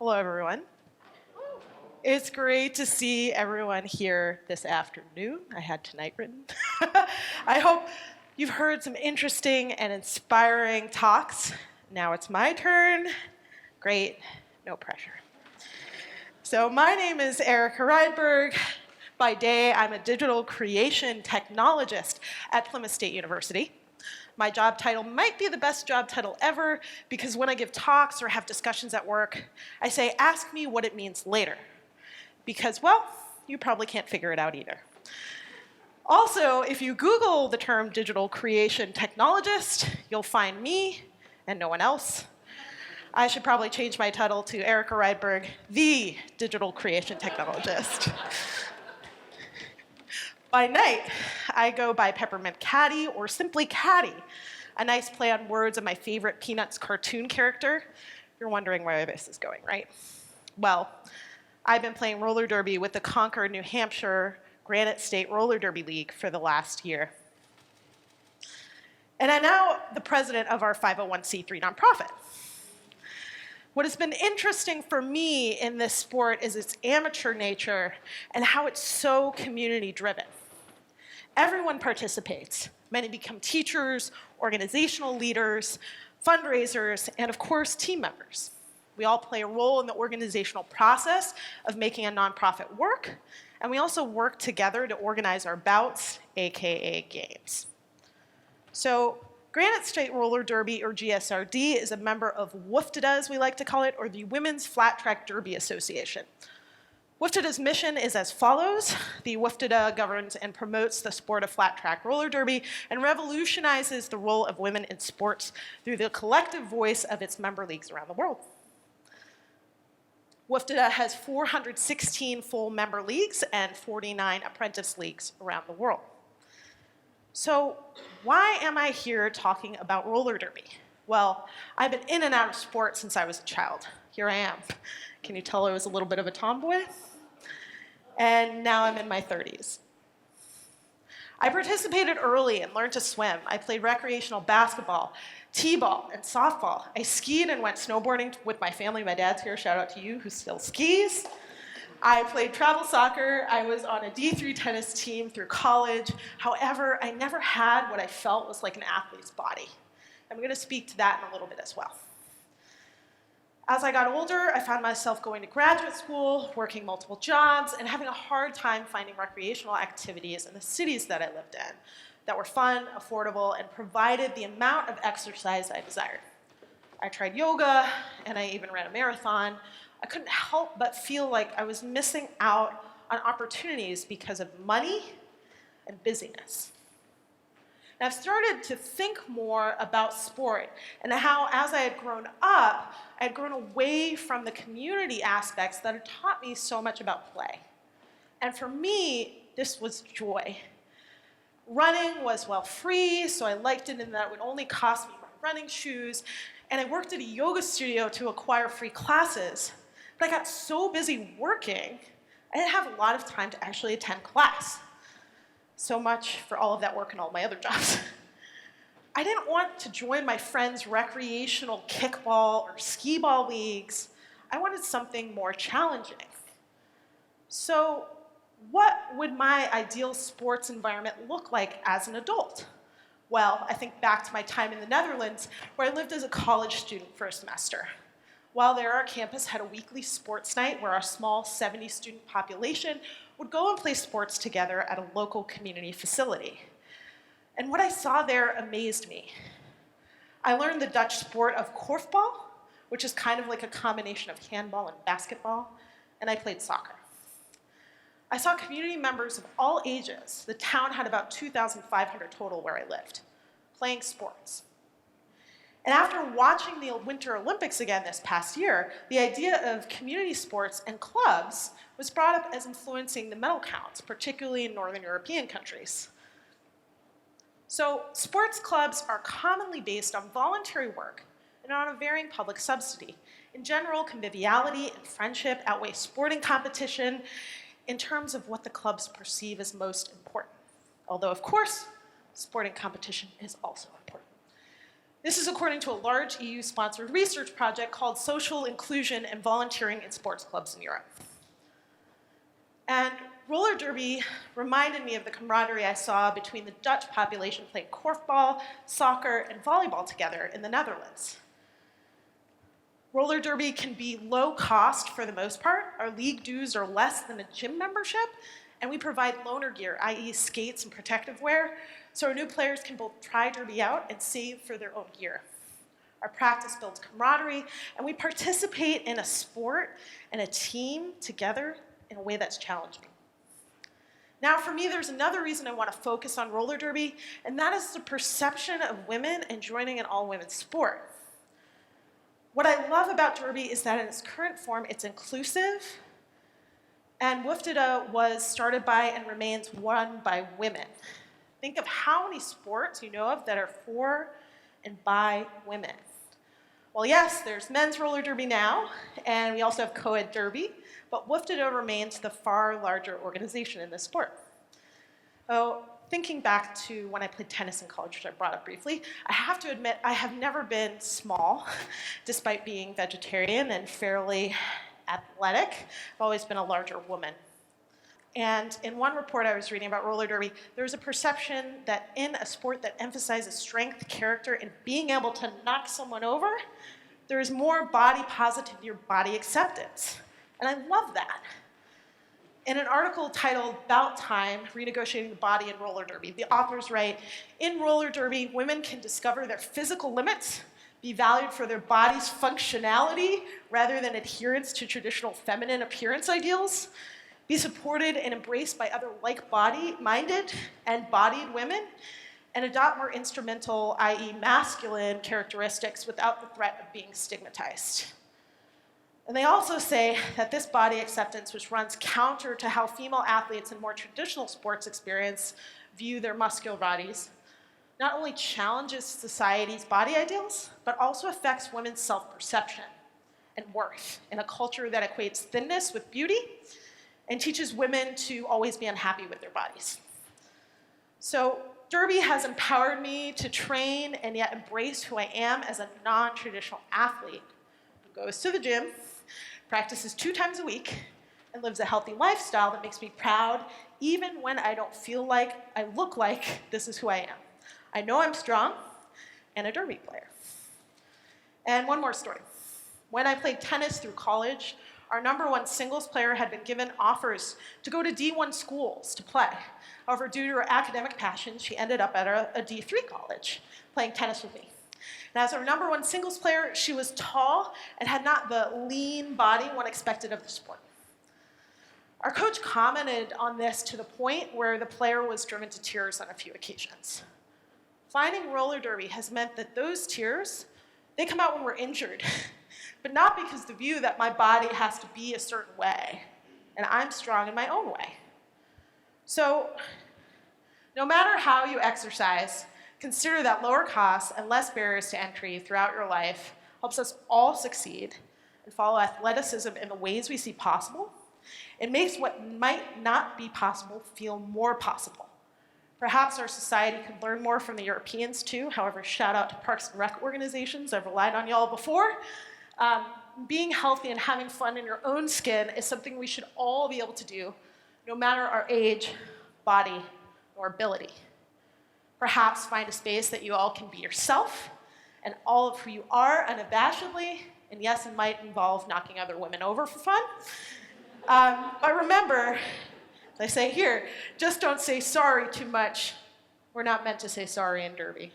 Hello, everyone. It's great to see everyone here this afternoon. I had tonight written. I hope you've heard some interesting and inspiring talks. Now it's my turn. Great, no pressure. So my name is Erika Rydberg. By day, I'm a digital creation technologist at Plymouth State University. My job title might be the best job title ever because when I give talks or have discussions at work, I say, ask me what it means later. Because, well, you probably can't figure it out either. Also, if you Google the term digital creation technologist, you'll find me and no one else. I should probably change my title to Erika Rydberg, the digital creation technologist. By night, I go by Peppermint Caddy or simply Caddy, a nice play on words of my favorite Peanuts cartoon character. You're wondering where this is going, right? Well, I've been playing roller derby with the Concord, New Hampshire Granite State Roller Derby League for the last year. And I'm now the president of our 501c3 nonprofit. What has been interesting for me in this sport is its amateur nature and how it's so community-driven. Everyone participates. Many become teachers, organizational leaders, fundraisers, and of course, team members. We all play a role in the organizational process of making a nonprofit work, and we also work together to organize our bouts, AKA games. So Granite State Roller Derby, or GSRD, is a member of WFDDA, as we like to call it, or the Women's Flat Track Derby Association. WFDDA's mission is as follows. The WFDDA governs and promotes the sport of flat track roller derby and revolutionizes the role of women in sports through the collective voice of its member leagues around the world. WFDDA has 416 full member leagues and 49 apprentice leagues around the world. So why am I here talking about roller derby? Well, I've been in and out of sports since I was a child. Here I am. Can you tell I was a little bit of a tomboy? And now I'm in my 30s. I participated early and learned to swim. I played recreational basketball, t-ball, and softball. I skied and went snowboarding with my family. My dad's here, shout out to you, who still skis. I played travel soccer. I was on a D3 tennis team through college. However, I never had what I felt was like an athlete's body. I'm going to speak to that in a little bit as well. As I got older, I found myself going to graduate school, working multiple jobs, and having a hard time finding recreational activities in the cities that I lived in that were fun, affordable, and provided the amount of exercise I desired. I tried yoga, and I even ran a marathon. I couldn't help but feel like I was missing out on opportunities because of money and busyness. And I've started to think more about sport and how, as I had grown up, I had grown away from the community aspects that had taught me so much about play. And for me, this was joy. Running was, well, free, so I liked it in that it would only cost me my running shoes. And I worked at a yoga studio to acquire free classes. But I got so busy working, I didn't have a lot of time to actually attend class. So much for all of that work and all my other jobs. I didn't want to join my friends' recreational kickball or skee-ball leagues. I wanted something more challenging. So what would my ideal sports environment look like as an adult? Well, I think back to my time in the Netherlands, where I lived as a college student for a semester. While there, our campus had a weekly sports night where our small 70-student population would go and play sports together at a local community facility. And what I saw there amazed me. I learned the Dutch sport of korfbal, which is kind of like a combination of handball and basketball, and I played soccer. I saw community members of all ages. The town had about 2,500 total where I lived, playing sports. And after watching the Winter Olympics again this past year, the idea of community sports and clubs was brought up as influencing the medal counts, particularly in Northern European countries. So sports clubs are commonly based on voluntary work and on a varying public subsidy. In general, conviviality and friendship outweigh sporting competition in terms of what the clubs perceive as most important. Although, of course, sporting competition is also important. This is according to a large EU-sponsored research project called Social Inclusion and Volunteering in Sports Clubs in Europe. And roller derby reminded me of the camaraderie I saw between the Dutch population playing korfbal, soccer, and volleyball together in the Netherlands. Roller derby can be low cost for the most part. Our league dues are less than a gym membership, and we provide loaner gear, i.e. skates and protective wear, so our new players can both try derby out and save for their own gear. Our practice builds camaraderie, and we participate in a sport and a team together in a way that's challenging. Now, for me, there's another reason I want to focus on roller derby, and that is the perception of women and joining an all-women's sport. What I love about derby is that in its current form, it's inclusive, and WFDDA was started by and remains run by women. Think of how many sports you know of that are for and by women. Well, yes, there's men's roller derby now, and we also have co-ed derby, but WFDDA remains the far larger organization in this sport. So, thinking back to when I played tennis in college, which I brought up briefly, I have to admit I have never been small, despite being vegetarian and fairly athletic. I've always been a larger woman. And in one report I was reading about roller derby, there's a perception that in a sport that emphasizes strength, character, and being able to knock someone over, there is more body positivity or body acceptance. And I love that. In an article titled "About Time, Renegotiating the Body in Roller Derby," the authors write, "In roller derby, women can discover their physical limits, be valued for their body's functionality rather than adherence to traditional feminine appearance ideals, be supported and embraced by other like-minded and bodied women, and adopt more instrumental, i.e. masculine, characteristics without the threat of being stigmatized." And they also say that this body acceptance, which runs counter to how female athletes in more traditional sports experience view their muscular bodies, not only challenges society's body ideals, but also affects women's self-perception and worth in a culture that equates thinness with beauty and teaches women to always be unhappy with their bodies. So derby has empowered me to train and yet embrace who I am as a non-traditional athlete who goes to the gym, practices 2 times a week, and lives a healthy lifestyle that makes me proud even when I don't feel like I look like this is who I am. I know I'm strong and a derby player. And one more story. When I played tennis through college, our #1 singles player had been given offers to go to D1 schools to play. However, due to her academic passion, she ended up at a D3 college playing tennis with me. And as our #1 singles player, she was tall and had not the lean body one expected of the sport. Our coach commented on this to the point where the player was driven to tears on a few occasions. Finding roller derby has meant that those tears, they come out when we're injured, but not because the view that my body has to be a certain way, and I'm strong in my own way. So, no matter how you exercise, consider that lower costs and less barriers to entry throughout your life helps us all succeed and follow athleticism in the ways we see possible. It makes what might not be possible feel more possible. Perhaps our society could learn more from the Europeans too. However, shout out to Parks and Rec organizations. I've relied on y'all before. Being healthy and having fun in your own skin is something we should all be able to do, no matter our age, body, or ability. Perhaps find a space that you all can be yourself and all of who you are unabashedly, and yes, it might involve knocking other women over for fun. But remember, as I say here, just don't say sorry too much. We're not meant to say sorry in derby.